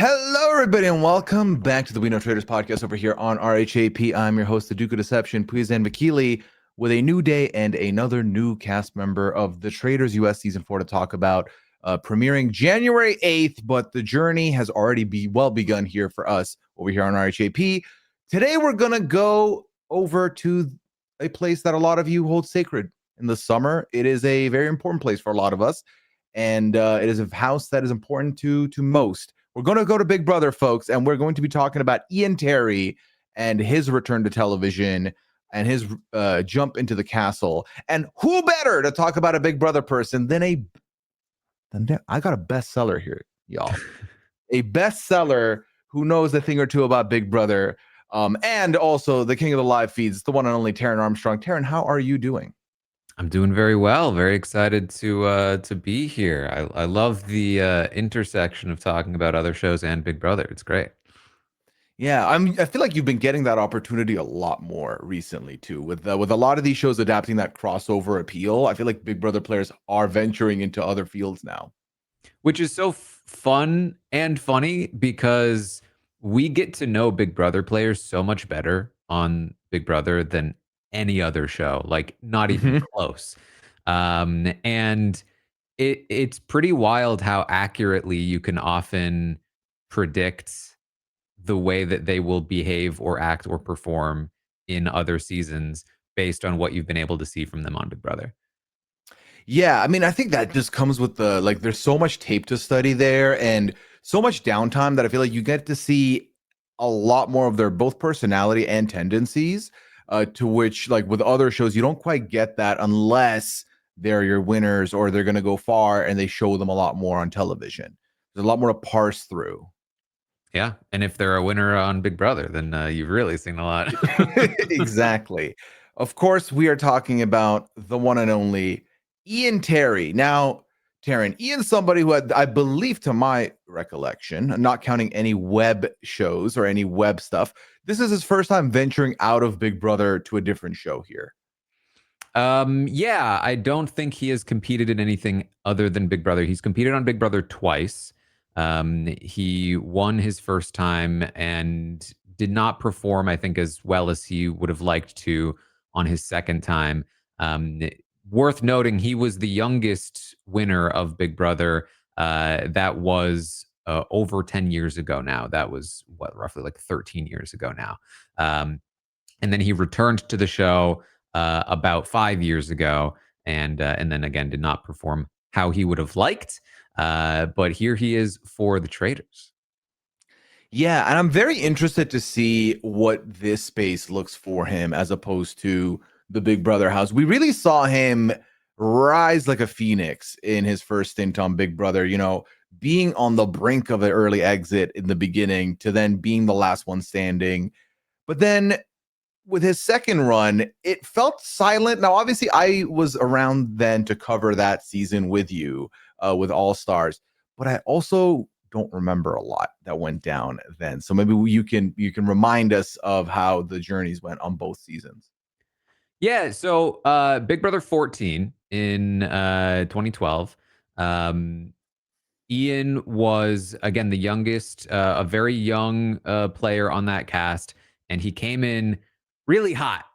Hello, everybody, and welcome back to the We Know Traitors podcast over here on RHAP. I'm your host, the Duke of Deception, Pooya and Vakili, with a new day and another new cast member of the Traitors US Season 4 to talk about, premiering January 8th, but the journey has already begun here for us over here on RHAP. Today, we're going to go over to a place that a lot of you hold sacred in the summer. It is a very important place for a lot of us, and it is a house that is important to most. We're going to go to Big Brother, folks, and we're going to be talking about Ian Terry and his return to television and his jump into the castle. And who better to talk about a Big Brother person than I got a bestseller here, y'all. A bestseller who knows a thing or two about Big Brother, and also the king of the live feeds, the one and only Taran Armstrong. Taran, how are you doing? I'm doing very well. Very excited to be here. I love the intersection of talking about other shows and Big Brother. It's great. Yeah, I feel like you've been getting that opportunity a lot more recently too, with a lot of these shows adapting that crossover appeal. I feel like Big Brother players are venturing into other fields now, Which is so fun and funny because we get to know Big Brother players so much better on Big Brother than any other show. Like not even close. And it's pretty wild how accurately you can often predict the way that they will behave or act or perform in other seasons based on what you've been able to see from them on Big Brother. Yeah, I mean, I think that just comes with there's so much tape to study there and so much downtime that I feel like you get to see a lot more of their both personality and tendencies, to which, like with other shows, you don't quite get that unless they're your winners or they're going to go far and they show them a lot more on television. There's a lot more to parse through. Yeah, and if they're a winner on Big Brother, then you've really seen a lot. Exactly. Of course, we are talking about the one and only Ian Terry. Now, Taran, Ian's somebody who had, I believe, to my recollection, not counting any web shows or any web stuff, this is his first time venturing out of Big Brother to a different show here. Yeah, I don't think he has competed in anything other than Big Brother. He's competed on Big Brother twice. He won his first time and did not perform, I think, as well as he would have liked to on his second time. Worth noting, he was the youngest winner of Big Brother. That was over 10 years ago now. That was roughly like 13 years ago now. And then he returned to the show about 5 years ago, and then again did not perform how he would have liked. But here he is for the Traitors. Yeah, and I'm very interested to see what this space looks for him as opposed to the Big Brother house. We really saw him rise like a phoenix in his first stint on Big Brother, being on the brink of an early exit in the beginning to then being the last one standing. But then with his second run, it felt silent. Now, obviously, I was around then to cover that season with you, with All Stars, but I also don't remember a lot that went down then. So maybe you can remind us of how the journeys went on both seasons. Yeah, so Big Brother 14 in 2012. Ian was again the youngest, a very young player on that cast, and he came in really hot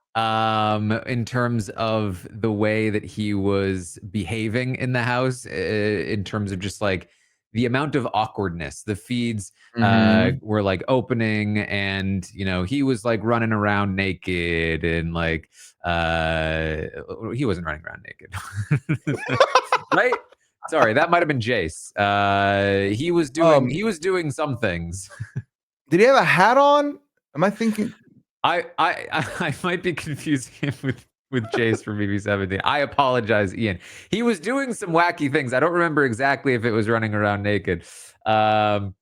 in terms of the way that he was behaving in the house, in terms of just like the amount of awkwardness. The feeds were like opening, and he was like running around naked, and like he wasn't running around naked, right? Sorry, that might have been Jace. He was doing some things. Did he have a hat on? Am I thinking? I might be confusing him with Jace from BB17. I apologize, Ian. He was doing some wacky things. I don't remember exactly if it was running around naked. But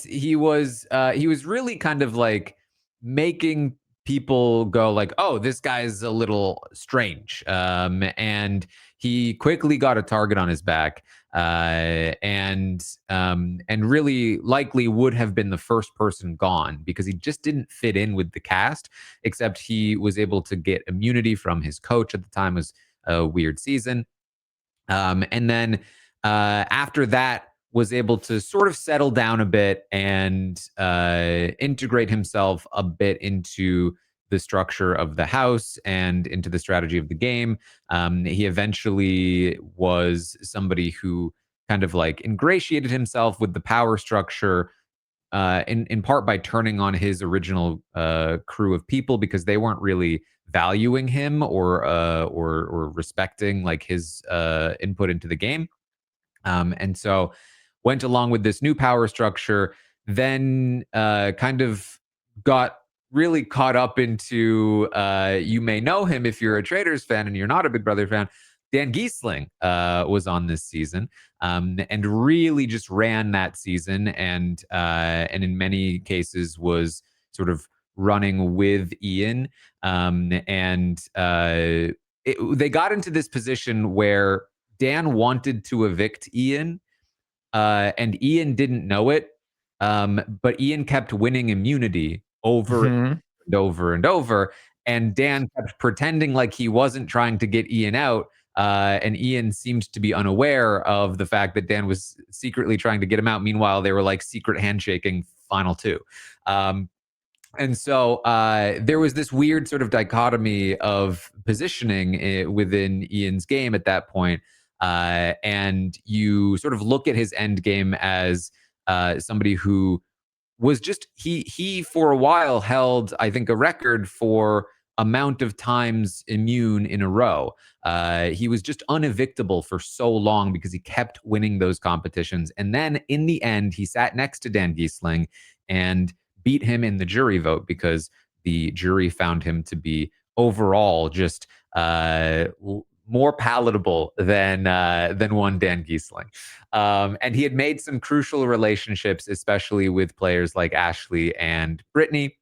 he was really kind of like making people go like, oh, this guy's a little strange. And he quickly got a target on his back, and really likely would have been the first person gone because he just didn't fit in with the cast. Except he was able to get immunity from his coach at the time. It was a weird season, and then after that was able to sort of settle down a bit and integrate himself a bit into the structure of the house and into the strategy of the game. He eventually was somebody who kind of like ingratiated himself with the power structure, in part by turning on his original crew of people because they weren't really valuing him or respecting like his input into the game. And so went along with this new power structure, then kind of got really caught up into, you may know him if you're a Traitors fan and you're not a Big Brother fan. Dan Giesling was on this season, and really just ran that season, and in many cases was sort of running with Ian. They got into this position where Dan wanted to evict Ian, and Ian didn't know it. But Ian kept winning immunity over Mhm. and over and over. And Dan kept pretending like he wasn't trying to get Ian out. And Ian seemed to be unaware of the fact that Dan was secretly trying to get him out. Meanwhile, they were like secret handshaking final two. Um, and so there was this weird sort of dichotomy of positioning within Ian's game at that point. And you sort of look at his end game as somebody who was just he for a while held, I think, a record for amount of times immune in a row. He was just unevictable for so long because he kept winning those competitions. And then in the end, he sat next to Dan Giesling and beat him in the jury vote because the jury found him to be overall just more palatable than one Dan Giesling. And he had made some crucial relationships, especially with players like Ashley and Brittany,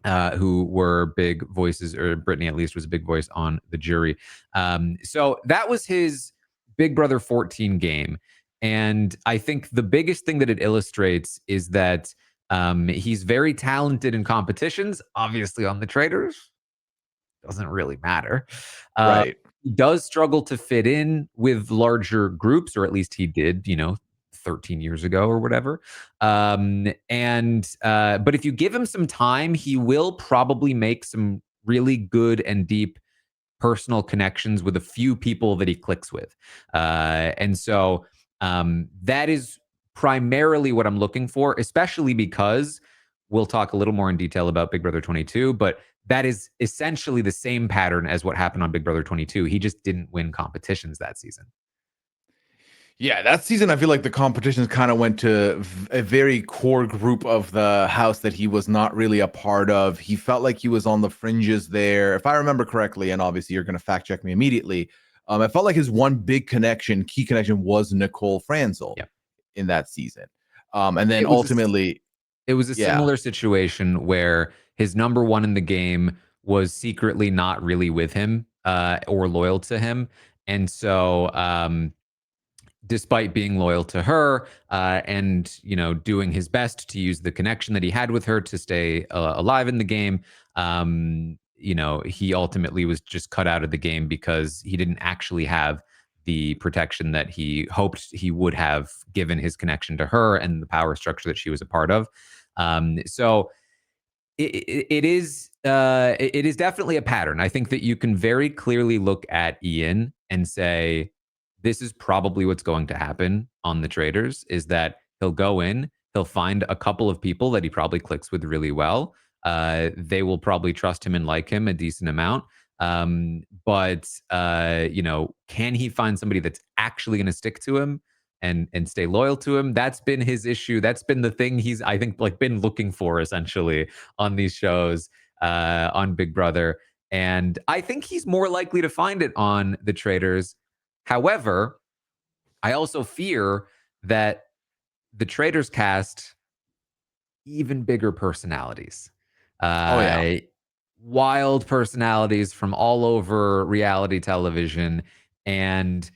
who were big voices, or Brittany at least was a big voice on the jury. So that was his Big Brother 14 game. And I think the biggest thing that it illustrates is that he's very talented in competitions, obviously on the Traitors. Doesn't really matter. Uh, Right. he does struggle to fit in with larger groups, or at least he did, 13 years ago or whatever. But if you give him some time, he will probably make some really good and deep personal connections with a few people that he clicks with. That is primarily what I'm looking for, especially because we'll talk a little more in detail about Big Brother 22, but that is essentially the same pattern as what happened on Big Brother 22. He just didn't win competitions that season. Yeah, that season, I feel like the competitions kind of went to a very core group of the house that he was not really a part of. He felt like he was on the fringes there. If I remember correctly, and obviously you're going to fact check me immediately, I felt like his one big connection, key connection, was Nicole Franzel Yeah. in that season. And then It was ultimately, it was a yeah. similar situation where his number one in the game was secretly not really with him or loyal to him. And so despite being loyal to her and doing his best to use the connection that he had with her to stay alive in the game, he ultimately was just cut out of the game because he didn't actually have the protection that he hoped he would have given his connection to her and the power structure that she was a part of. So it is definitely a pattern. I think that you can very clearly look at Ian and say, this is probably what's going to happen on the Traitors, is that he'll go in, he'll find a couple of people that he probably clicks with really well. They will probably trust him and like him a decent amount. But can he find somebody that's actually going to stick to him and stay loyal to him? That's been his issue. That's been the thing he's, I think, like been looking for essentially on these shows, on Big Brother. And I think he's more likely to find it on the Traitors. However, I also fear that the Traitors cast even bigger personalities. Oh, yeah. Uh, Wild personalities from all over reality television. And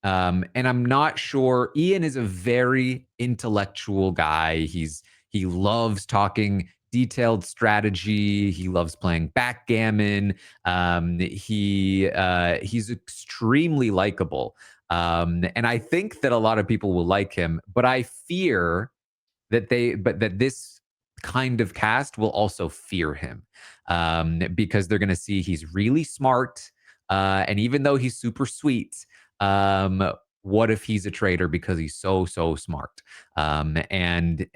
I'm not sure. Ian is a very intellectual guy. He loves talking detailed strategy. He loves playing backgammon. He's extremely likable. And I think that a lot of people will like him, but I fear that this kind of cast will also fear him, because they're going to see he's really smart, and even though he's super sweet, what if he's a traitor because he's so smart? And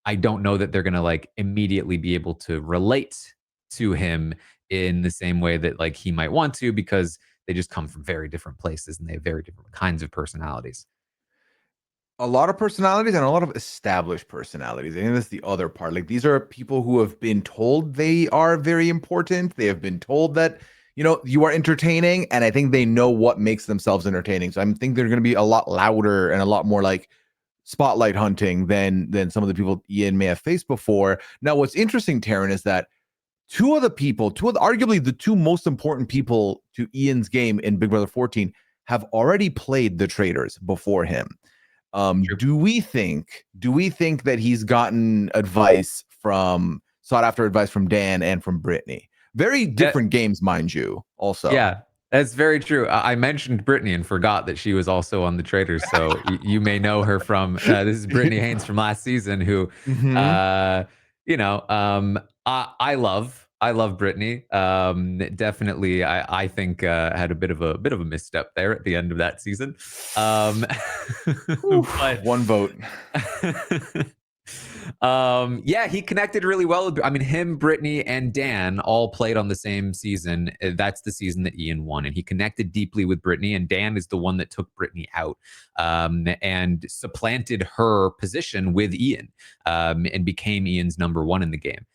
I don't know that they're going to like immediately be able to relate to him in the same way that like he might want to, because they just come from very different places and they have very different kinds of personalities. A lot of personalities and a lot of established personalities. I think that's the other part. Like these are people who have been told they are very important. They have been told that, you are entertaining, and I think they know what makes themselves entertaining. So I think they're going to be a lot louder and a lot more like spotlight hunting than some of the people Ian may have faced before. Now, what's interesting, Taran, is that arguably the two most important people to Ian's game in Big Brother 14 have already played the Traitors before him. True. Do we think that he's gotten sought after advice from Dan and from Brittany? Very different games, mind you, also. Yeah, that's very true. I mentioned Brittany and forgot that she was also on the Traitors. So you may know her from this is Brittany Haynes from last season, who, Mhm. I love Brittany. Definitely, I think had a bit of a misstep there at the end of that season. But One vote. yeah, he connected really well with, I mean, him, Brittany, and Dan all played on the same season. That's the season that Ian won, and he connected deeply with Brittany, and Dan is the one that took Brittany out, and supplanted her position with Ian, and became Ian's number one in the game.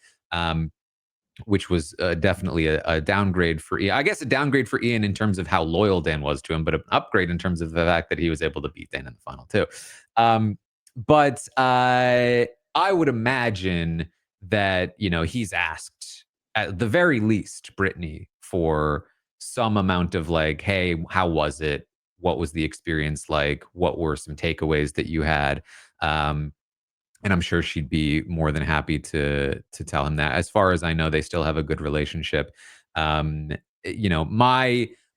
Which was definitely a downgrade for Ian. I guess a downgrade for Ian in terms of how loyal Dan was to him, but an upgrade in terms of the fact that he was able to beat Dan in the final too. But I would imagine that, he's asked at the very least Brittany for some amount of like, hey, how was it? What was the experience like? What were some takeaways that you had? And I'm sure she'd be more than happy to tell him that. As far as I know, they still have a good relationship. Um,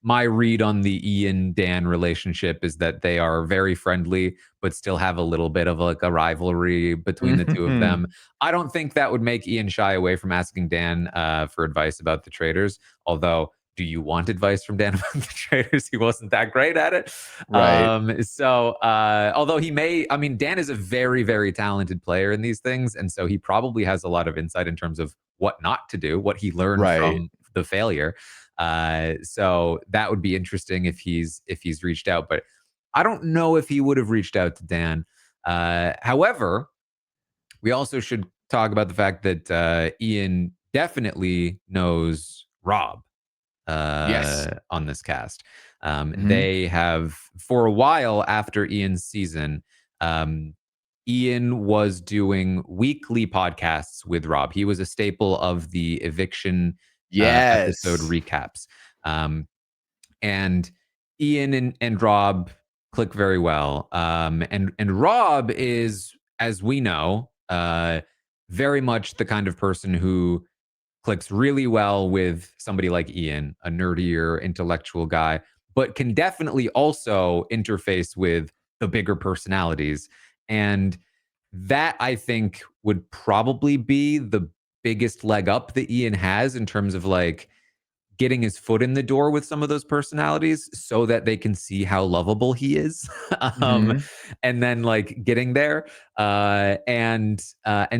my read on the Ian Dan relationship is that they are very friendly, but still have a little bit of like a rivalry between the two of them. I don't think that would make Ian shy away from asking Dan for advice about the Traitors. Although, do you want advice from Dan about the Traitors? He wasn't that great at it. Right. Although Dan is a very, very talented player in these things. And so he probably has a lot of insight in terms of what not to do, what he learned Right. from the failure. So that would be interesting if he's reached out, but I don't know if he would have reached out to Dan. However, we also should talk about the fact that Ian definitely knows Rob Yes. on this cast. Mhm. They have, for a while after Ian's season, Ian was doing weekly podcasts with Rob. He was a staple of the eviction episode Yes. recaps. And Ian and Rob click very well. And Rob is, as we know, very much the kind of person who clicks really well with somebody like Ian, a nerdier, intellectual guy, but can definitely also interface with the bigger personalities. And that, I think, would probably be the biggest leg up that Ian has in terms of like getting his foot in the door with some of those personalities so that they can see how lovable he is. um, Mhm. and then like getting there. And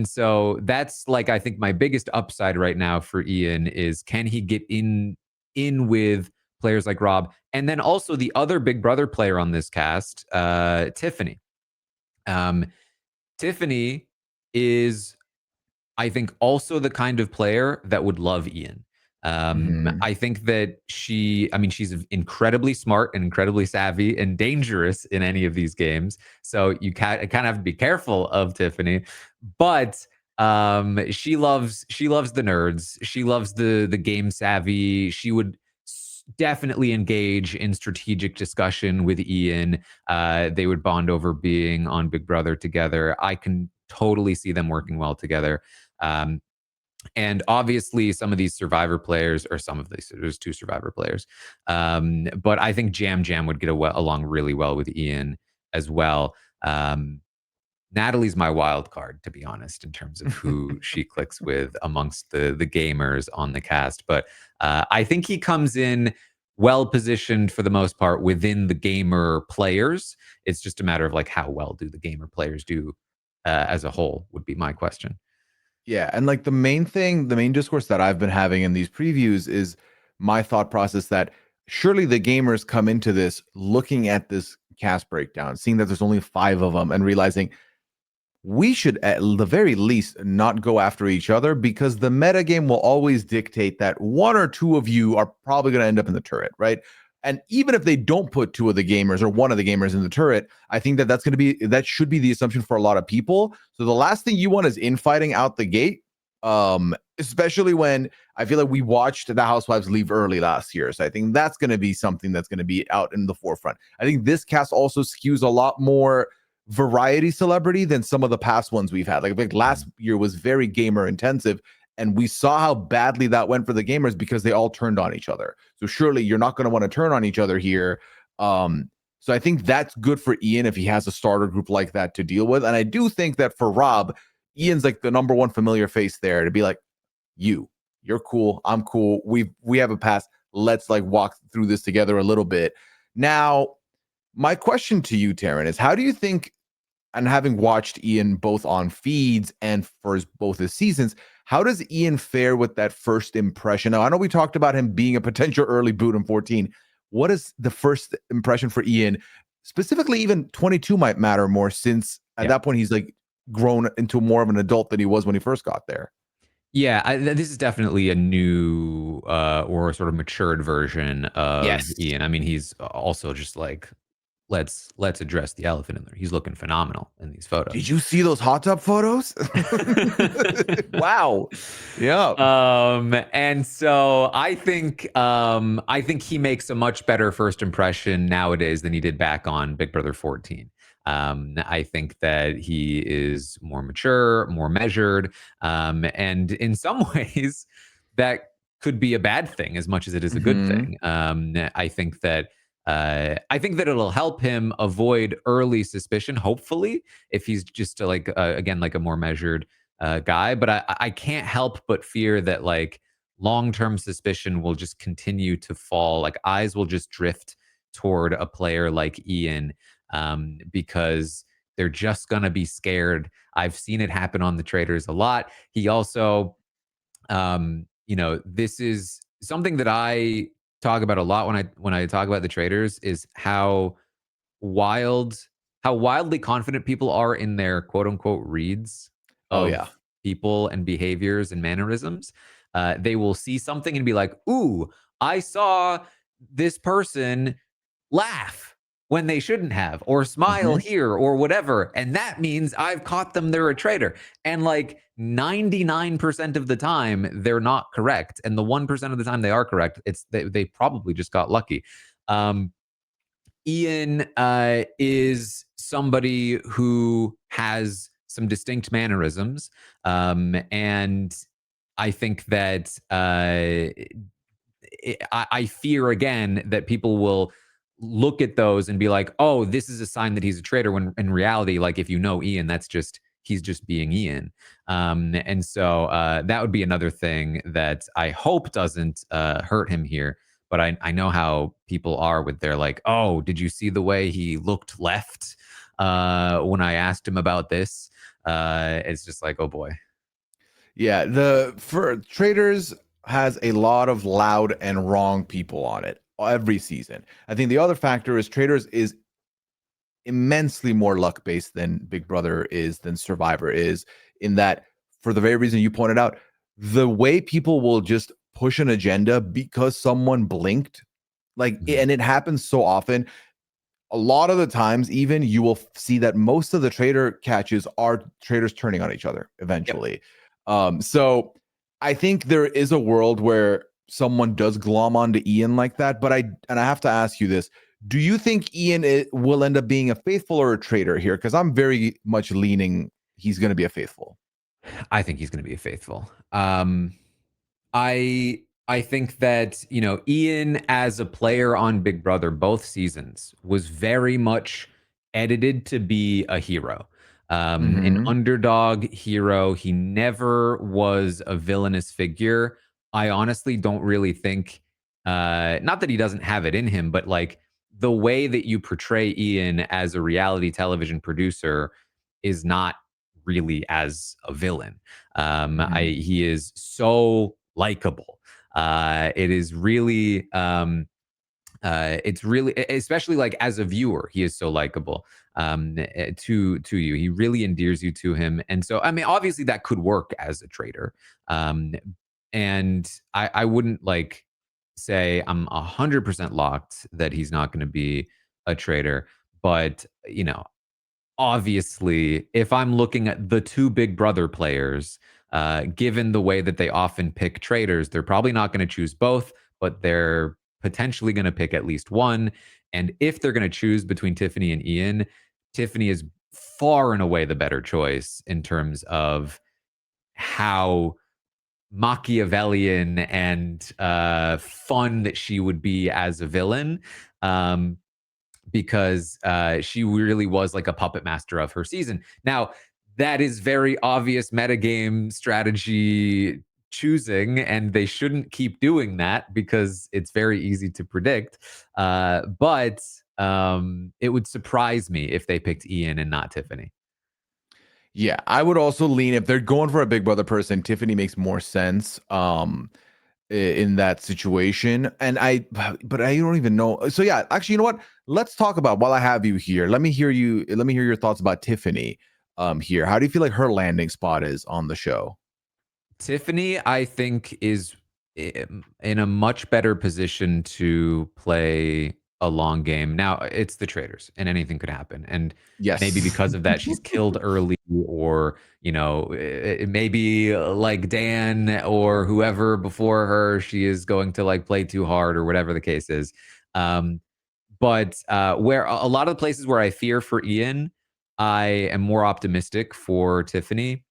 so that's like, I think my biggest upside right now for Ian is, can he get in with players like Rob? And then also the other Big Brother player on this cast, Tiffany. Um, Tiffany is, I think, also the kind of player that would love Ian. Mhm. I think that she's incredibly smart and incredibly savvy and dangerous in any of these games. So you kind of have to be careful of Tiffany, but she loves the nerds. She loves the game savvy. She would definitely engage in strategic discussion with Ian. They would bond over being on Big Brother together. I can totally see them working well together. And obviously, some of these Survivor players, or some of these, there's 2 Survivor players. But I think Jam Jam would get along really well with Ian as well. Natalie's my wild card, to be honest, in terms of who she clicks with amongst the gamers on the cast. But I think he comes in well positioned for the most part within the gamer players. It's just a matter of like how well do the gamer players do as a whole would be my question. Yeah, and like the main discourse that I've been having in these previews is my thought process that surely the gamers come into this looking at this cast breakdown, seeing that there's only 5 of them and realizing we should at the very least not go after each other, because the meta game will always dictate that 1 or 2 of you are probably going to end up in the turret, right? And even if they don't put 2 of the gamers or 1 of the gamers in the turret, I think that that should be the assumption for a lot of people. So the last thing you want is infighting out the gate, especially when I feel like we watched the Housewives leave early last year. So I think that's going to be something that's going to be out in the forefront. I think this cast also skews a lot more variety celebrity than some of the past ones we've had. Like last year was very gamer intensive, and we saw how badly that went for the gamers because they all turned on each other. So surely you're not going to want to turn on each other here. So I think that's good for Ian if he has a starter group like that to deal with. And I do think that for Rob, Ian's like the number 1 familiar face there to be like, you're cool, I'm cool, we have a pass, let's like walk through this together a little bit. Now, my question to you, Taran, is how do you think, and having watched Ian both on feeds and for both his seasons, how does Ian fare with that first impression? Now, I know we talked about him being a potential early boot in 14. What is the first impression for Ian? Specifically, even 22 might matter more, since at that point he's like grown into more of an adult than he was when he first got there. Yeah, this is definitely a new or sort of matured version of Ian. I mean, he's also just like, let's address the elephant in there. He's looking phenomenal in these photos. Did you see those hot tub photos? Wow. Yeah. And so I think he makes a much better first impression nowadays than he did back on Big Brother 14. I think that he is more mature, more measured, and in some ways that could be a bad thing as much as it is a good thing. I think that it'll help him avoid early suspicion, hopefully, if he's just again like a more measured guy. But I can't help but fear that like long-term suspicion will just continue to fall. Like eyes will just drift toward a player like Ian, because they're just gonna be scared. I've seen it happen on the Traitors a lot. He also, this is something that I talk about a lot when I talk about the Traitors, is how wildly confident people are in their quote unquote reads Oh, of yeah. people and behaviors and mannerisms. They will see something and be like, "Ooh, I saw this person laugh when they shouldn't have, or smile here, or whatever. And that means I've caught them, they're a traitor." And like 99% of the time, they're not correct. And the 1% of the time they are correct, they probably just got lucky. Ian is somebody who has some distinct mannerisms. And I think that I fear again that people will look at those and be like, "Oh, this is a sign that he's a traitor." When in reality, like if you know Ian, he's just being Ian. And so that would be another thing that I hope doesn't hurt him here. But I know how people are with their like, "Oh, did you see the way he looked left when I asked him about this?" It's just like, oh boy. Yeah, for Traitors has a lot of loud and wrong people on it every season. I think the other factor is Traitors is immensely more luck based than Big Brother is, than Survivor is, in that, for the very reason you pointed out, the way people will just push an agenda because someone blinked, like, and it happens so often. A lot of the times, even, you will see that most of the traitor catches are traitors turning on each other eventually. So I think there is a world where someone does glom onto Ian like that. But I have to ask you this: do you think Ian will end up being a faithful or a traitor here? Because I'm very much leaning he's going to be a faithful. I think he's going to be a faithful. I think that, Ian as a player on Big Brother both seasons was very much edited to be a hero. An Hmm. underdog hero. He never was a villainous figure. I honestly don't really think not that he doesn't have it in him, but like the way that you portray Ian as a reality television producer is not really as a villain. Hmm. He is so likable. It is really, it's really, especially like as a viewer, he is so likable to you. He really endears you to him, and so I mean, obviously that could work as a traitor. Um, and I wouldn't like say I'm 100% locked that he's not going to be a traitor, but obviously, if I'm looking at the two Big Brother players, given the way that they often pick traitors, they're probably not going to choose both, but they're potentially going to pick at least one. And if they're going to choose between Tiffany and Ian, Tiffany is far and away the better choice in terms of how Machiavellian and fun that she would be as a villain. Um, because she really was like a puppet master of her season. Now, that is very obvious metagame strategy choosing, and they shouldn't keep doing that because it's very easy to predict. But it would surprise me if they picked Ian and not Tiffany. Yeah, I would also lean if they're going for a Big Brother person. Tiffany makes more sense. In that situation. And but I don't even know. So yeah, actually, you know what? Let's talk about while I have you here. Let me hear you. Let me hear your thoughts about Tiffany. Here, how do you feel like her landing spot is on the show? Tiffany, I think, is in a much better position to play a long game. Now, it's the Traitors, and anything could happen. And maybe Yes. because of that, she's killed early, or, maybe like Dan or whoever before her, she is going to like play too hard or whatever the case is. Um, but where a lot of the places where I fear for Ian, I am more optimistic for Tiffany.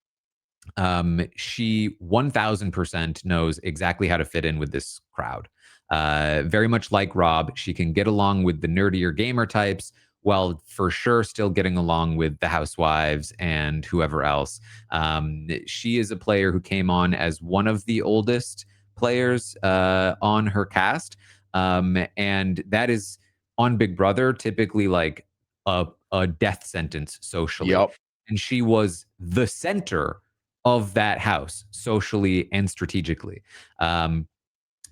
She 1000% knows exactly how to fit in with this crowd. Very much like Rob, she can get along with the nerdier gamer types while for sure still getting along with the housewives and whoever else. She is a player who came on as one of the oldest players on her cast. And that is on Big Brother, typically like a death sentence socially. Yep. And she was the center of that house socially and strategically. Um,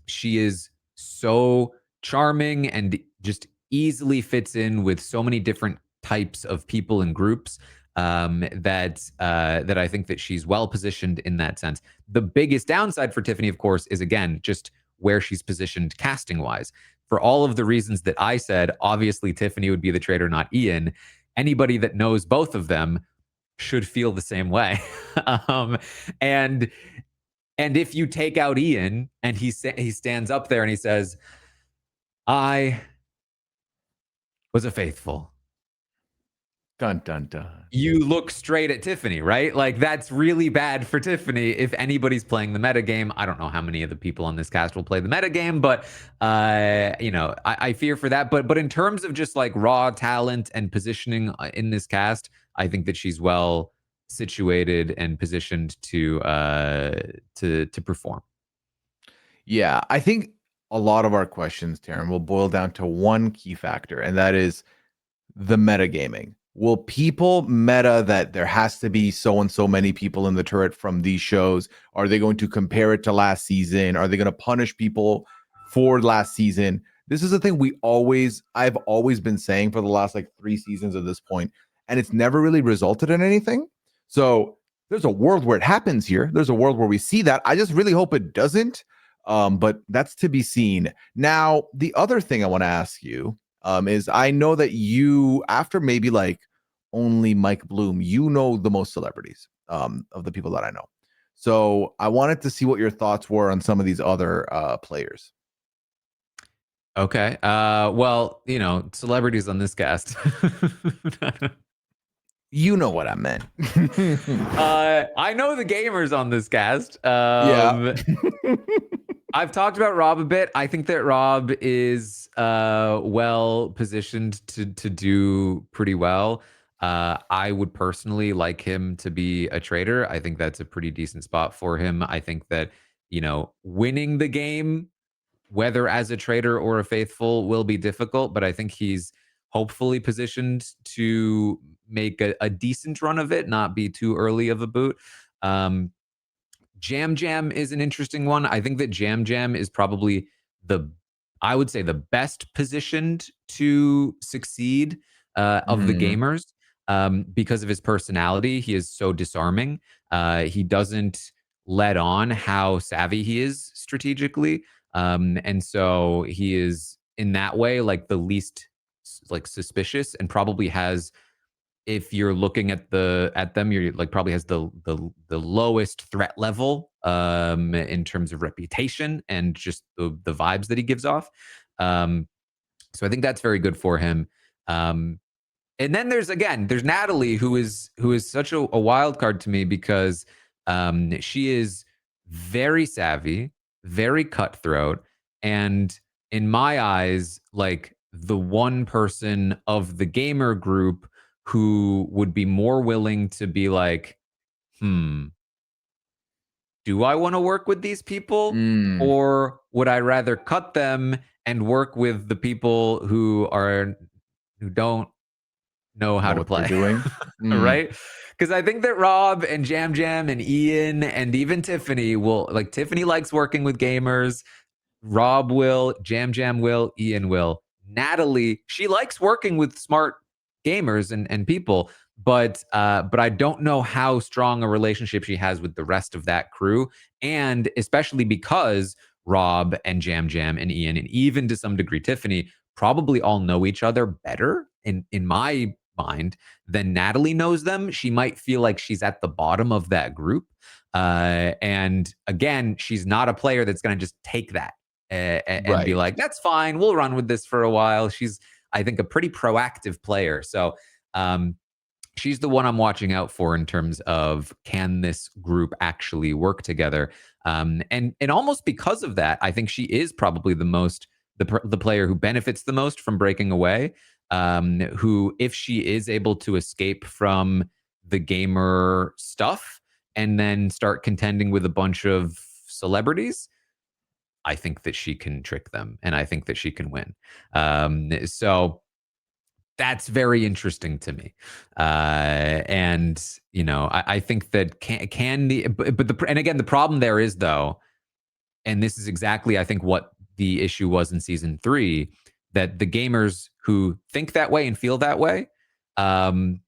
she is so charming and just easily fits in with so many different types of people and groups that I think that she's well positioned in that sense. The biggest downside for Tiffany, of course, is again just where she's positioned casting wise. For all of the reasons that I said, obviously Tiffany would be the traitor, not Ian. Anybody that knows both of them should feel the same way. um, and and if you take out Ian and he stands up there and he says, "I was a faithful," Dun dun dun. you look straight at Tiffany, right? Like that's really bad for Tiffany if anybody's playing the metagame. I don't know how many of the people on this cast will play the metagame, but I fear for that. But in terms of just like raw talent and positioning in this cast, I think that she's well situated and positioned to perform. Yeah, I think a lot of our questions, Taryn, will boil down to one key factor, and that is the metagaming. Will people meta that there has to be so and so many people in the turret from these shows? Are they going to compare it to last season? Are they going to punish people for last season? This is the thing I've always been saying for the last like 3 seasons at this point, and it's never really resulted in anything. So there's a world where it happens here. There's a world where we see that. I just really hope it doesn't. But that's to be seen. Now, the other thing I want to ask you is I know that you, after maybe like only Mike Bloom, you know the most celebrities of the people that I know. So I wanted to see what your thoughts were on some of these other players. Okay. Well, celebrities on this cast. You know what I meant. I know the gamers on this cast. Yeah. I've talked about Rob a bit. I think that Rob is well positioned to do pretty well. I would personally like him to be a traitor. I think that's a pretty decent spot for him. I think that, winning the game, whether as a traitor or a faithful, will be difficult, but I think he's hopefully positioned to make a decent run of it, not be too early of a boot. Jam Jam is an interesting one. I think that Jam Jam is probably I would say the best positioned to succeed of the Mhm. gamers because of his personality. He is so disarming. He doesn't let on how savvy he is strategically. And so he is in that way like the least like suspicious, and probably has, if you're looking at them, you're like probably has the lowest threat level in terms of reputation and just the vibes that he gives off. So I think that's very good for him. And then there's Natalie, who is such a wild card to me because she is very savvy, very cutthroat, and in my eyes, like the one person of the gamer group who would be more willing to be like, do I want to work with these people? Mm. Or would I rather cut them and work with the people who don't know how Know to what they're play? doing? Mm. Right? Because I think that Rob and Jam Jam and Ian and even Tiffany Tiffany likes working with gamers. Rob will, Jam Jam will, Ian will. Natalie, she likes working with smart gamers and people, but I don't know how strong a relationship she has with the rest of that crew, and especially because Rob and Jam Jam and Ian and even to some degree Tiffany probably all know each other better in my mind than Natalie knows them. She might feel like she's at the bottom of that group. And again, she's not a player that's going to just take that and be Right. like, that's fine, we'll run with this for a while. She's, I think, a pretty proactive player. So um, she's the one I'm watching out for in terms of, can this group actually work together? And almost because of that, I think she is probably the player who benefits the most from breaking away. Who, if she is able to escape from the gamer stuff and then start contending with a bunch of celebrities, I think that she can trick them, and I think that she can win. So that's very interesting to me. And I think that and again, the problem there is, though, and this is exactly, I think, what the issue was in season 3, that the gamers who think that way and feel that way um,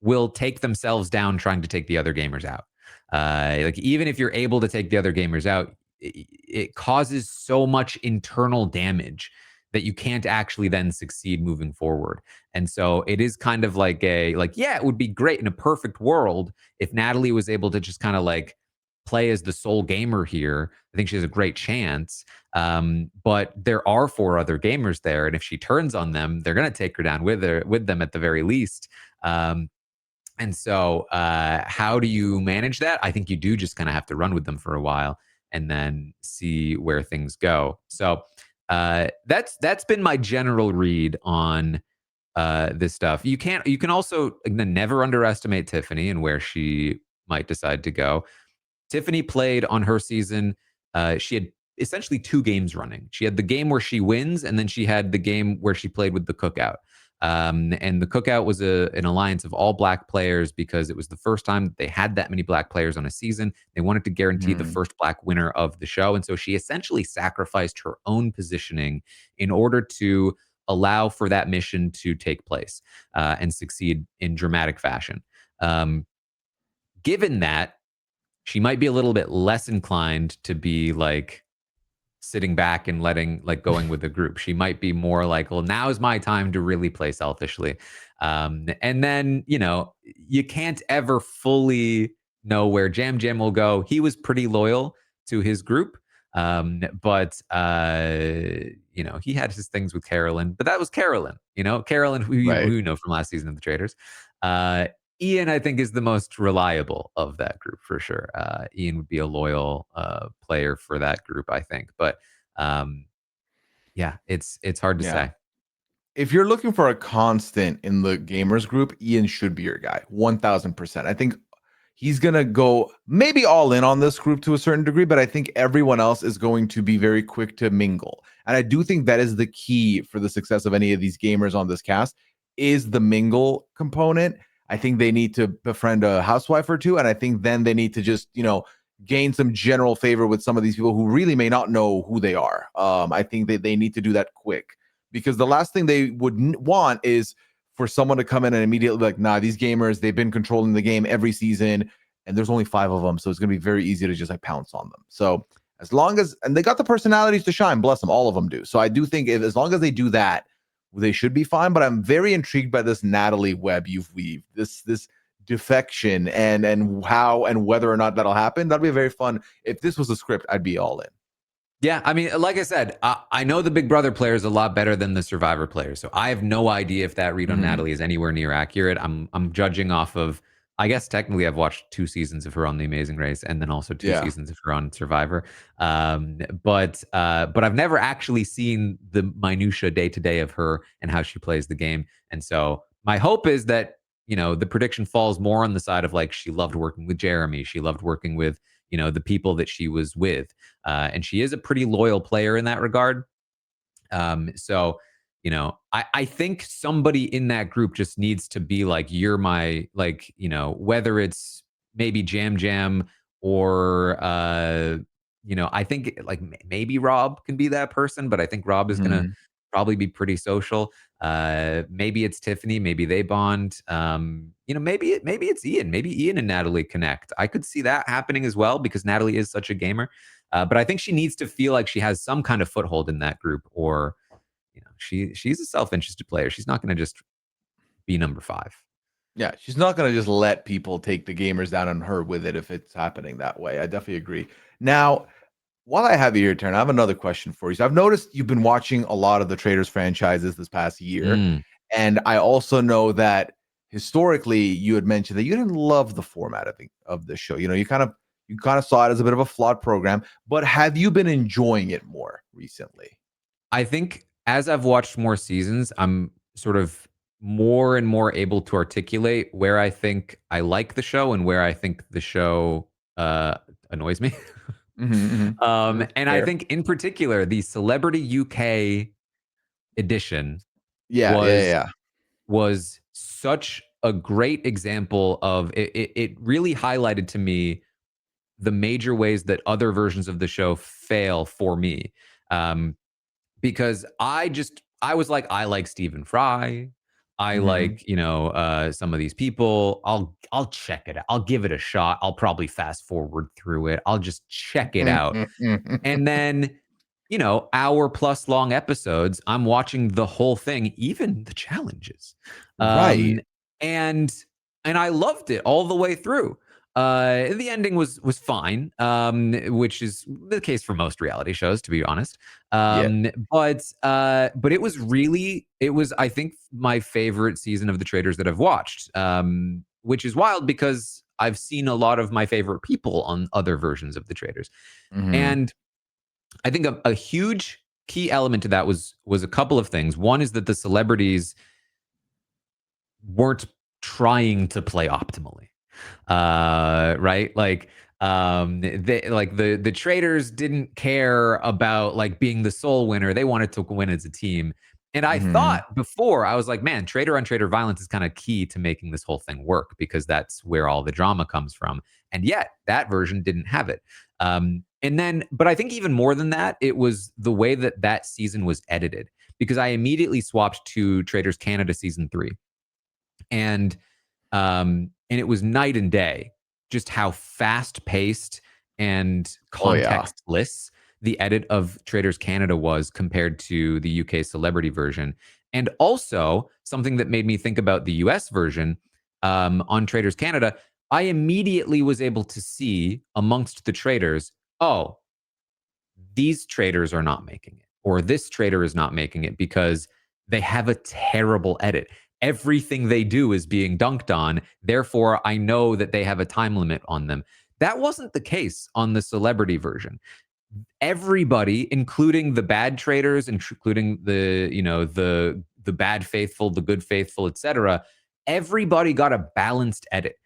will take themselves down trying to take the other gamers out. Like, even if you're able to take the other gamers out, it causes so much internal damage that you can't actually then succeed moving forward. And so it is kind of like yeah, it would be great in a perfect world if Natalie was able to just kind of like play as the sole gamer here. I think she has a great chance. But there are 4 other gamers there, and if she turns on them, they're going to take her down with them at the very least. And so, how do you manage that? I think you do just kind of have to run with them for a while and then see where things go. So, that's been my general read on this stuff. You can also, again, never underestimate Tiffany and where she might decide to go. Tiffany played on her season. She had essentially 2 games running. She had the game where she wins, and then she had the game where she played with the cookout. And the cookout was an alliance of all Black players because it was the first time that they had that many Black players on a season. They wanted to guarantee the Mhm. first Black winner of the show. And so she essentially sacrificed her own positioning in order to allow for that mission to take place and succeed in dramatic fashion. Given that, she might be a little bit less inclined to be like sitting back and going with the group. She might be more like, well, now is my time to really play selfishly. And then, you can't ever fully know where Jam Jam will go. He was pretty loyal to his group. But he had his things with Carolyn, but that was Carolyn, who Right. you know from last season of the Traitors. Uh, Ian, I think, is the most reliable of that group for sure. Ian would be a loyal player for that group, I think. But yeah, it's hard to Yeah. say. If you're looking for a constant in the gamers group, Ian should be your guy. 1000%. I think he's going to go maybe all in on this group to a certain degree, but I think everyone else is going to be very quick to mingle. And I do think that is the key for the success of any of these gamers on this cast is the mingle component. I think they need to befriend a housewife or two, and I think then they need to just, gain some general favor with some of these people who really may not know who they are. I think they need to do that quick, because the last thing they would want is for someone to come in and immediately be like, nah, these gamers, they've been controlling the game every season, and there's only 5 of them, so it's going to be very easy to just like pounce on them. So as long as, and they got the personalities to shine, bless them, all of them do. So I do think as long as they do that, they should be fine. But I'm very intrigued by this Natalie web you've weaved, this defection, and how and whether or not that'll happen. That'll be very fun. If this was a script, I'd be all in. Yeah, I mean, like I said, I know the Big Brother player is a lot better than the Survivor player, so I have no idea if that read on Natalie is anywhere near accurate. I'm judging off of, I guess technically I've watched 2 seasons of her on The Amazing Race, and then also 2 Yeah. seasons of her on Survivor. But I've never actually seen the minutia day to day of her and how she plays the game, and so my hope is that the prediction falls more on the side of like she loved working with Jeremy, she loved working with the people that she was with. And she is a pretty loyal player in that regard. So, I think somebody in that group just needs to be like, you're my, like, whether it's maybe Jam Jam or, I think like maybe Rob can be that person, but I think Rob is going to probably be pretty social. Maybe it's Tiffany, maybe they bond. Maybe it's Ian. Maybe Ian and Natalie connect. I could see that happening as well because Natalie is such a gamer. But I think she needs to feel like she has some kind of foothold in that group, or she's a self-interested player. She's not going to just be number 5. Yeah, she's not going to just let people take the gamers down on her with it if it's happening that way. I definitely agree. Now, while I have you here, Taran, I have another question for you. So I've noticed you've been watching a lot of the Traitors franchises this past year. Mm. And I also know that historically you had mentioned that you didn't love the format of the show. You kind of saw it as a bit of a flawed program, but have you been enjoying it more recently? I think as I've watched more seasons, I'm sort of more and more able to articulate where I think I like the show and where I think the show annoys me. And I Fair. think in particular, the Celebrity UK edition Yeah, yeah, was yeah. was such a great example of it. It really highlighted to me the major ways that other versions of the show fail for me. Because I was like, I like Stephen Fry. I Mhm. like, some of these people. I'll check it out. I'll give it a shot. I'll probably fast forward through it. I'll just check it out. And then, hour plus long episodes, I'm watching the whole thing, even the challenges. Right. Um, and I loved it all the way through. The ending was fine, which is the case for most reality shows, to be honest. Yeah. But it was I think my favorite season of The Traitors that I've watched, which is wild because I've seen a lot of my favorite people on other versions of The Traitors. Mhm. And I think a huge key element to that was a couple of things. One is that the celebrities weren't trying to play optimally. Right? Like the Traitors didn't care about like being the sole winner. They wanted to win as a team. And I Mhm. thought before, I was like, man, traitor on traitor violence is kind of key to making this whole thing work because that's where all the drama comes from. And yet that version didn't have it. But I think even more than that, it was the way that that season was edited because I immediately swapped to Traitors Canada season 3. And it was night and day, just how fast paced and Oh, yeah. contextless the edit of Traitors Canada was compared to the UK celebrity version. And also something that made me think about the US version on Traitors Canada, I immediately was able to see amongst the traitors, oh, these traders are not making it, or this trader is not making it because they have a terrible edit. everything they do is being dunked on. Therefore, I know that they have a time limit on them. That wasn't the case on the celebrity version. Everybody, including the bad traitors, including the bad faithful, the good faithful, etc., everybody got a balanced edit.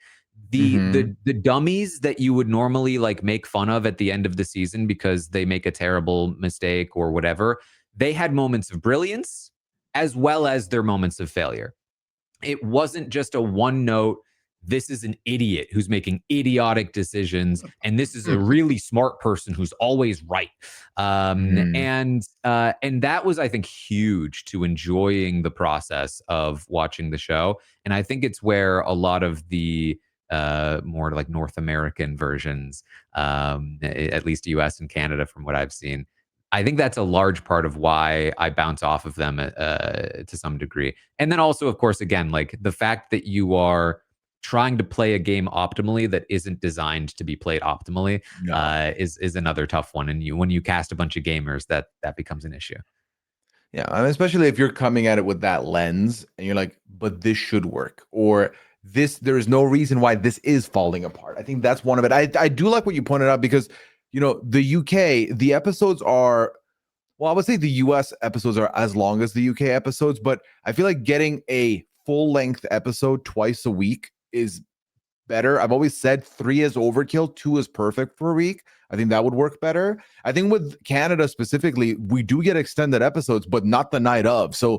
The dummies that you would normally like make fun of at the end of the season because they make a terrible mistake or whatever, they had moments of brilliance as well as their moments of failure. It wasn't just a one note, this is an idiot who's making idiotic decisions, and this is a really smart person who's always right. And that was, I think, huge to enjoying the process of watching the show. And I think it's where a lot of the more like North American versions, at least US and Canada, from what I've seen, I think that's a large part of why I bounce off of them to some degree. And then also, of course, again, like the fact that you are trying to play a game optimally that isn't designed to be played optimally is another tough one. And when you cast a bunch of gamers, that becomes an issue. Yeah, and especially if you're coming at it with that lens and you're like, but this should work, or there is no reason why this is falling apart. I think that's one of it. I do like what you pointed out because, the UK, the episodes are, well, I would say the US episodes are as long as the UK episodes, but I feel like getting a full length episode twice a week is better. I've always said 3 is overkill, 2 is perfect for a week. I think that would work better. I think with Canada specifically, we do get extended episodes, but not the night of. So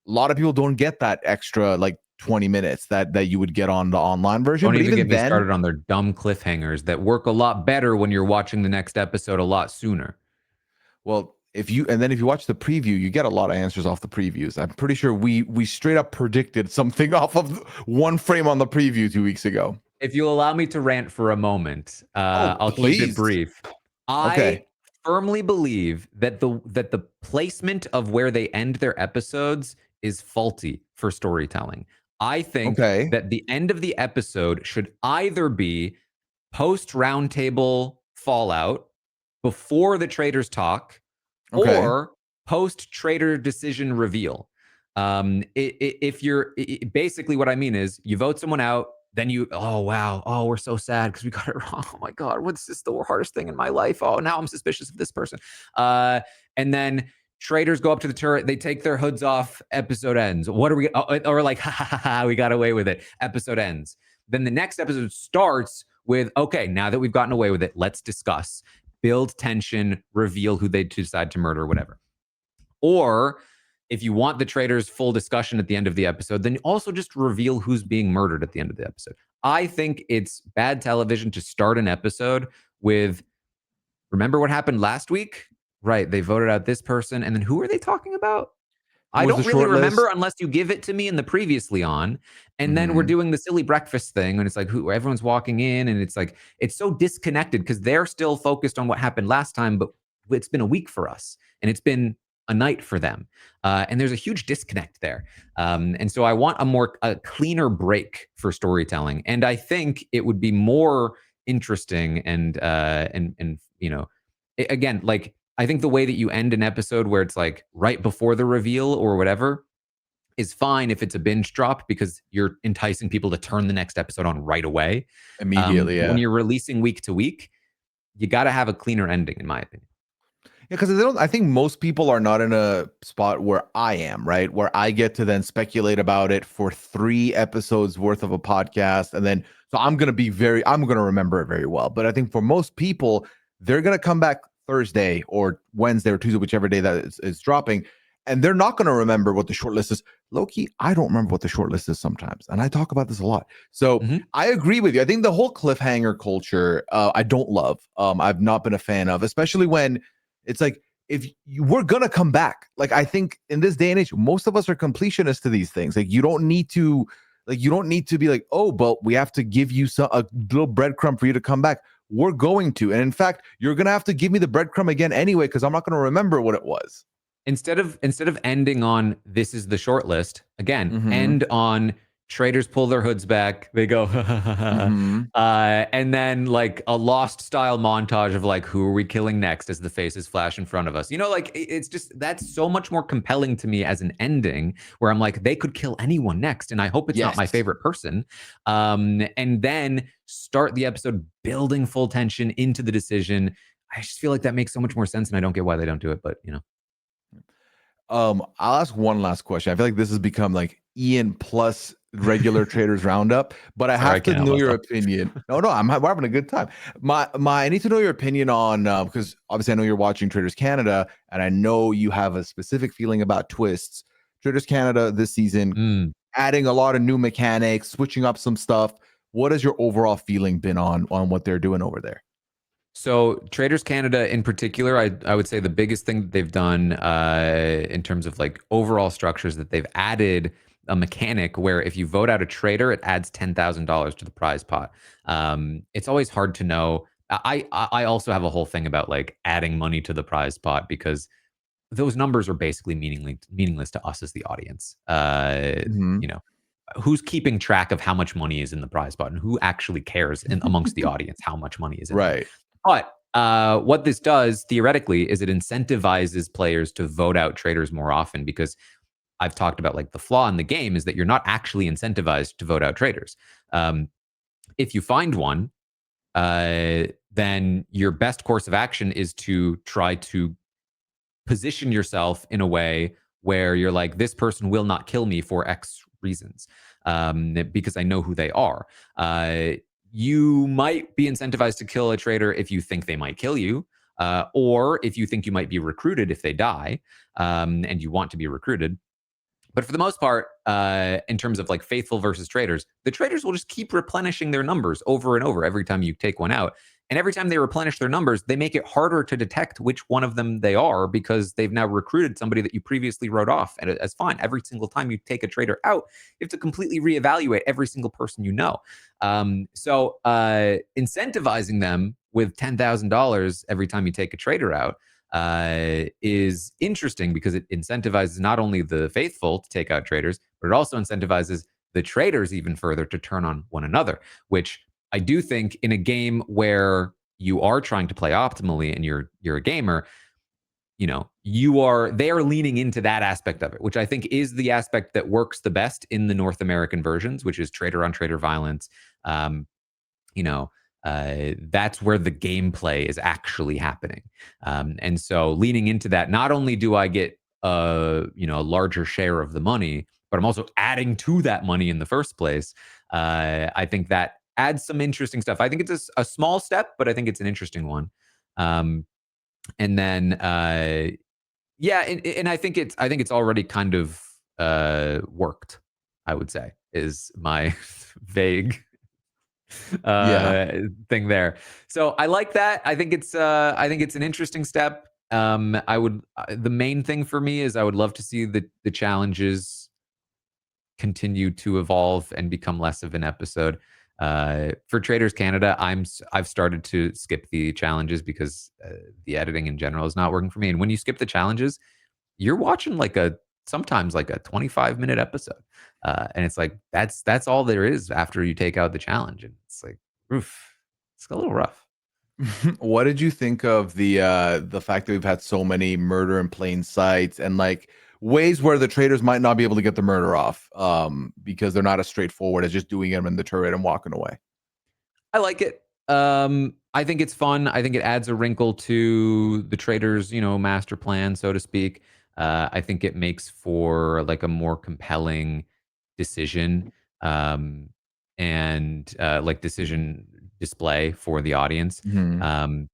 a lot of people don't get that extra like 20 minutes that you would get on the online version. Don't But even get me then, started on their dumb cliffhangers that work a lot better when you're watching the next episode a lot sooner. well, if you watch the preview, you get a lot of answers off the previews. I'm pretty sure we straight up predicted something off of one frame on the preview 2 weeks ago. If you'll allow me to rant for a moment, I'll keep it brief. Okay. I firmly believe that the placement of where they end their episodes is faulty for storytelling. I think Okay. that the end of the episode should either be post roundtable fallout, before the traitors talk, Okay. or post traitor decision reveal. If you're basically, what I mean is you vote someone out, then oh wow, oh we're so sad because we got it wrong. Oh my god, what's this, the hardest thing in my life? Oh, now I'm suspicious of this person. And then traitors go up to the turret, they take their hoods off, episode ends. What are we, or like, ha ha ha, we got away with it, episode ends. Then the next episode starts with, okay, now that we've gotten away with it, let's discuss, build tension, reveal who they decide to murder, whatever. Or if you want the traitors' full discussion at the end of the episode, then also just reveal who's being murdered at the end of the episode. I think it's bad television to start an episode with, remember what happened last week? Right, they voted out this person, and then who are they talking about? I don't really remember unless you give it to me in the previously on. And then we're doing the silly breakfast thing, and it's like everyone's walking in, and it's like it's so disconnected because they're still focused on what happened last time, but it's been a week for us, and it's been a night for them, and there's a huge disconnect there. And so I want a cleaner break for storytelling, and I think it would be more interesting and again, like, I think the way that you end an episode where it's like right before the reveal or whatever is fine if it's a binge drop because you're enticing people to turn the next episode on right away. Immediately, yeah. When you're releasing week to week, you got to have a cleaner ending, in my opinion. Yeah, because I think most people are not in a spot where I am, right? Where I get to then speculate about it for 3 episodes worth of a podcast. And then, so I'm going to remember it very well. But I think for most people, they're going to come back Thursday or Wednesday or Tuesday, whichever day that is dropping. And they're not going to remember what the shortlist is. Low-key, I don't remember what the shortlist is sometimes. And I talk about this a lot. So I agree with you. I think the whole cliffhanger culture, I don't love. I've not been a fan of, especially when it's like, we're gonna come back. Like, I think in this day and age, most of us are completionists to these things. Like, you don't need to be like, oh, but we have to give you a little breadcrumb for you to come back. We're going to, and in fact, you're gonna have to give me the breadcrumb again anyway, because I'm not gonna remember what it was. Instead of ending on this is the short list, again, end on Traitors pull their hoods back. They go, Mhm. and then like a Lost style montage of like, who are we killing next as the faces flash in front of us? You know, like it's just that's so much more compelling to me as an ending where I'm like, they could kill anyone next, and I hope it's not my Yes. favorite person. And then start the episode building full tension into the decision. I just feel like that makes so much more sense, and I don't get why they don't do it. But you know, I'll ask one last question. I feel like this has become like Ian plus regular Traders Roundup, but I sorry, I have to can't help know your myself. opinion. No, we're having a good time. I need to know your opinion on because obviously I know you're watching Traders Canada, and I know you have a specific feeling about twists. Traders Canada this season, Mm. adding a lot of new mechanics, switching up some stuff. What has your overall feeling been on what they're doing over there? So Traders Canada in particular, I would say the biggest thing that they've done in terms of like overall structures that they've added a mechanic where if you vote out a trader, it adds $10,000 to the prize pot. It's always hard to know. I also have a whole thing about like adding money to the prize pot because those numbers are basically meaningless to us as the audience. Mhm. You know, who's keeping track of how much money is in the prize pot and who actually cares amongst the audience how much money is in there? Right. But what this does theoretically is it incentivizes players to vote out traders more often because I've talked about like the flaw in the game is that you're not actually incentivized to vote out traders. Um, if you find one, then your best course of action is to try to position yourself in a way where you're like, this person will not kill me for X reasons because I know who they are. You might be incentivized to kill a traitor if you think they might kill you, or if you think you might be recruited if they die and you want to be recruited. But for the most part, in terms of like faithful versus traders, the traders will just keep replenishing their numbers over and over every time you take one out. And every time they replenish their numbers, they make it harder to detect which one of them they are because they've now recruited somebody that you previously wrote off as fine. Every single time you take a trader out, you have to completely reevaluate every single person you know. So incentivizing them with $10,000 every time you take a trader out is interesting because it incentivizes not only the faithful to take out traders, but it also incentivizes the traders even further to turn on one another, which I do think in a game where you are trying to play optimally and you're a gamer, you know, they are leaning into that aspect of it, which I think is the aspect that works the best in the North American versions, which is trader on trader violence. Um, you know, that's where the gameplay is actually happening. And so leaning into that, not only do I get a larger share of the money, but I'm also adding to that money in the first place. I think that adds some interesting stuff. I think it's a small step, but I think it's an interesting one. Um, and then yeah, and I think it's already kind of worked. I would say is my vague Yeah. uh thing there. So I like that. I think it's an interesting step. I would the main thing for me is I would love to see the challenges continue to evolve and become less of an episode. For Traders Canada, I've started to skip the challenges because the editing in general is not working for me. And when you skip the challenges, you're watching like a sometimes like a 25-minute episode. And it's like that's all there is after you take out the challenge. And it's like, oof, it's a little rough. What did you think of the fact that we've had so many murder in plain sight and like ways where the traders might not be able to get the murder off because they're not as straightforward as just doing them in the turret and walking away? I like it. I think it's fun. I think it adds a wrinkle to the trader's, master plan, so to speak. I think it makes for like a more compelling decision and like decision display for the audience. Mhm. Um,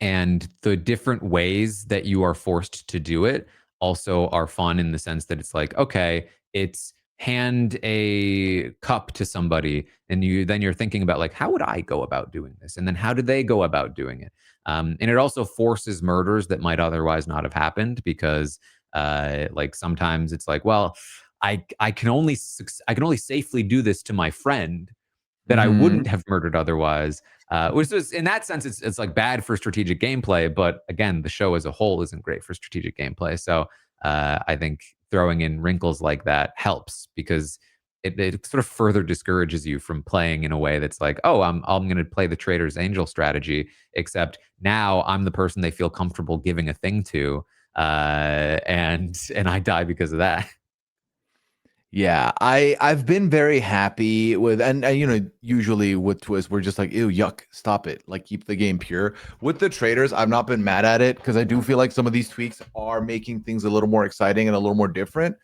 and the different ways that you are forced to do it also are fun in the sense that it's like, okay, it's hand a cup to somebody and you're thinking about like, how would I go about doing this, and then how do they go about doing it. And it also forces murders that might otherwise not have happened because like sometimes it's like, well, I can only safely do this to my friend that I wouldn't Mhm. have murdered otherwise. Which is, in that sense, it's like bad for strategic gameplay. But again, the show as a whole isn't great for strategic gameplay. So I think throwing in wrinkles like that helps because it sort of further discourages you from playing in a way that's like, oh, I'm going to play the Traitors Angel strategy, except now I'm the person they feel comfortable giving a thing to, and I die because of that. Yeah, I've been very happy with, and you know, usually with Twist, we're just like, ew, yuck, stop it, like keep the game pure. With the Traitors, I've not been mad at it because I do feel like some of these tweaks are making things a little more exciting and a little more different.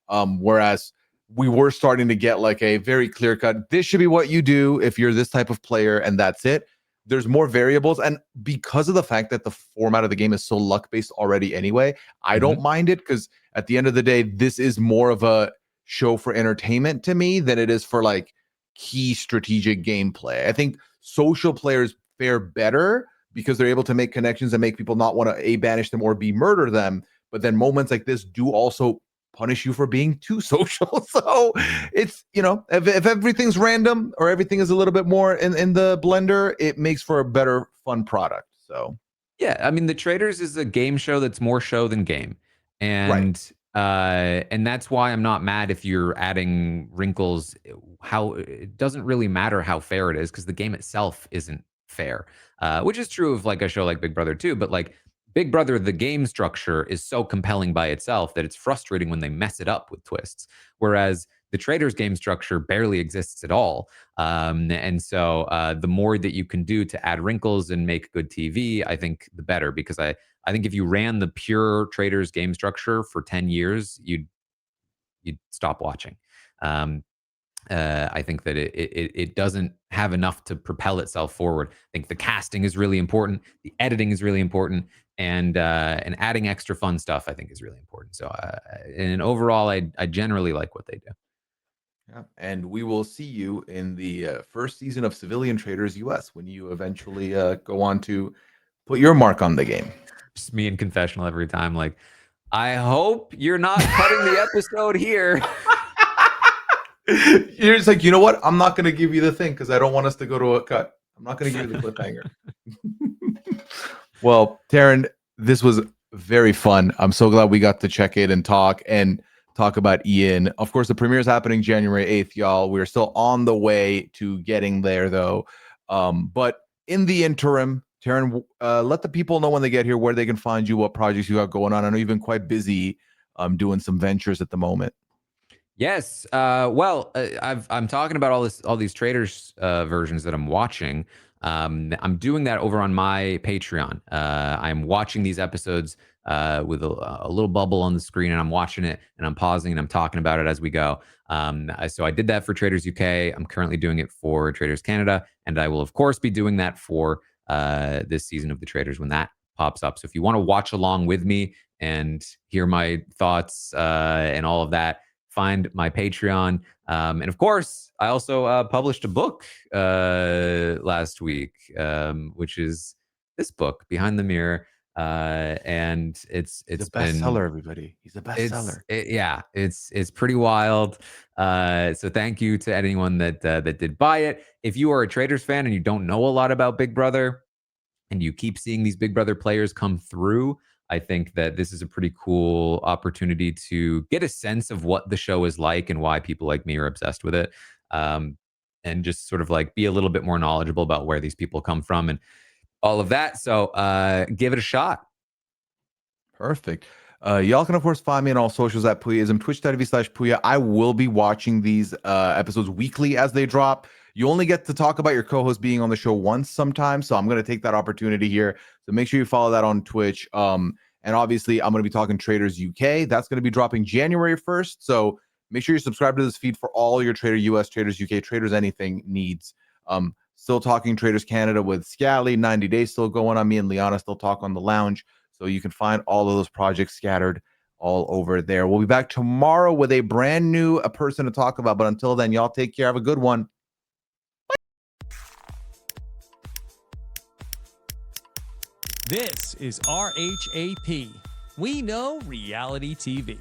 Whereas we were starting to get like a very clear cut, this should be what you do if you're this type of player, and that's it. There's more variables, and because of the fact that the format of the game is so luck based already anyway, I don't mind it because at the end of the day, this is more of a show for entertainment to me than it is for like key strategic gameplay. I think social players fare better because they're able to make connections and make people not want to A, banish them, or B, murder them. But then moments like this do also punish you for being too social. So it's, you know, if everything's random or everything is a little bit more in the blender, it makes for a better fun product. So Yeah, I mean, The Traitors is a game show that's more show than game, right. and that's why I'm not mad if you're adding wrinkles. How it doesn't really matter how fair it is because the game itself isn't fair, which is true of like a show like Big Brother too. But like Big Brother, the game structure is so compelling by itself that it's frustrating when they mess it up with twists. Whereas the Traitors game structure barely exists at all. And so the more that you can do to add wrinkles and make good TV, I think the better, because I think if you ran the pure Traitors game structure for 10 years, you'd stop watching. Um, I think that it doesn't have enough to propel itself forward. I think the casting is really important, the editing is really important, and adding extra fun stuff I think is really important. So and overall, I generally like what they do. Yeah. And we will see you in the first season of Civilian Traitors US when you eventually go on to put your mark on the game. Just me in confessional every time, like, I hope you're not cutting the episode here. You're just like, you know what? I'm not going to give you the thing because I don't want us to go to a cut. I'm not going to give you the cliffhanger. Well, Taran, this was very fun. I'm so glad we got to check in and talk about Ian. Of course, the premiere is happening January 8th, y'all. We're still on the way to getting there, though. But in the interim, Taran, let the people know when they get here where they can find you, what projects you got going on. I know you've been quite busy doing some ventures at the moment. Yes. Well, I'm talking about all these Traitors versions that I'm watching. I'm doing that over on my Patreon. I'm watching these episodes with a little bubble on the screen, and I'm watching it, and I'm pausing, and I'm talking about it as we go. So I did that for Traitors UK. I'm currently doing it for Traitors Canada, and I will of course be doing that for this season of the Traitors when that pops up. So if you want to watch along with me and hear my thoughts and all of that, find my Patreon. And of course, I also published a book last week, which is this book, Behind the Mirror. And it's He's a been bestseller, everybody. He's a bestseller. yeah, it's pretty wild. So thank you to anyone that that did buy it. If you are a Traitors fan and you don't know a lot about Big Brother, and you keep seeing these Big Brother players come through, I think that this is a pretty cool opportunity to get a sense of what the show is like and why people like me are obsessed with it. Um, and just sort of like be a little bit more knowledgeable about where these people come from and all of that. So give it a shot. Perfect. Y'all can, of course, find me on all socials at Pooyaism, twitch.tv/Pooya. I will be watching these episodes weekly as they drop. You only get to talk about your co-host being on the show once sometimes, so I'm going to take that opportunity here. So make sure you follow that on Twitch. And obviously, I'm going to be talking Traitors UK. That's going to be dropping January 1st. So make sure you subscribe to this feed for all your Traitors US, Traitors UK, Traitors anything needs. Still talking Traitors Canada with Scally, 90 Days still going on. Me and Liana still talk on the lounge. So you can find all of those projects scattered all over there. We'll be back tomorrow with a brand new person to talk about. But until then, y'all take care. Have a good one. This is RHAP. We know reality TV.